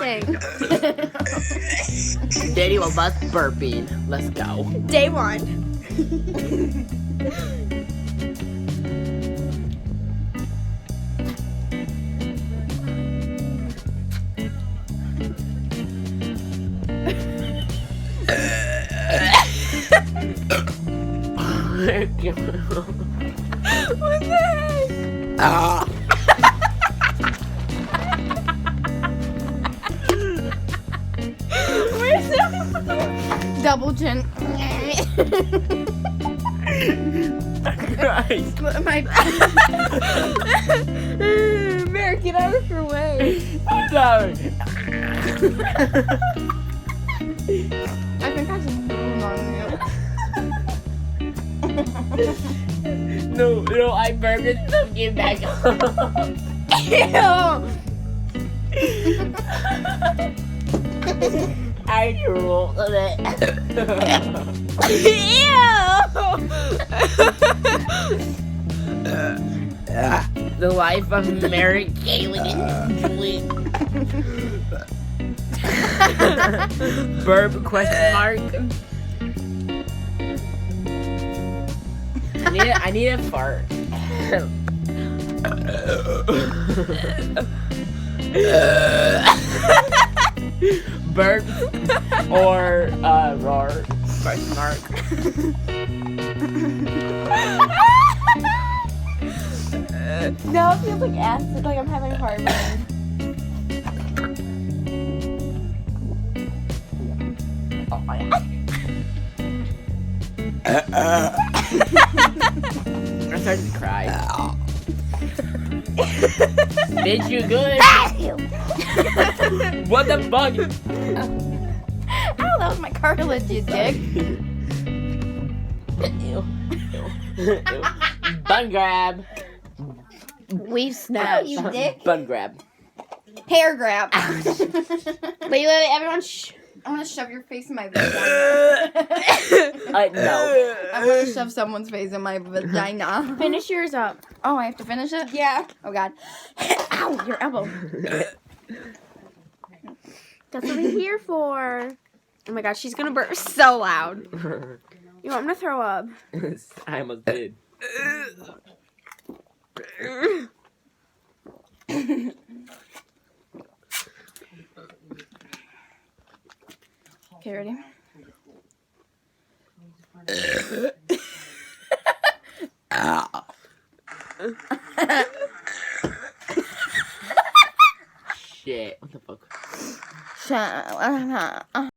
everything. Daddy will bust burping. Let's go. Day 1. What the heck? Where's the double chin? Christ. My Marek, get out of her way. I'm sorry. I think I just blew on No, I burped and stuff came back up. you. I drooled on it. The life of Marek, Kaylin, and Julian. Burp question mark. I need a fart. Burp or roar question mark. Now it feels like acid, like I'm having heartburn. Oh my god. I'm starting to cry. Bitch, you good? What the fuck? Ow, that was my cartilage, you dick. Ew. Bun grab. We've snapped. You dick. Bun grab. Hair grab. Wait, everyone shh. I'm gonna shove your face in my vagina. No. I'm gonna shove someone's face in my vagina. Finish yours up. Oh, I have to finish it? Yeah. Oh god. Ow, your elbow. That's what we're here for. Oh my gosh, she's gonna burp so loud. You want me to throw up? I almost did. Okay, ready? Shit. What the fuck? Shut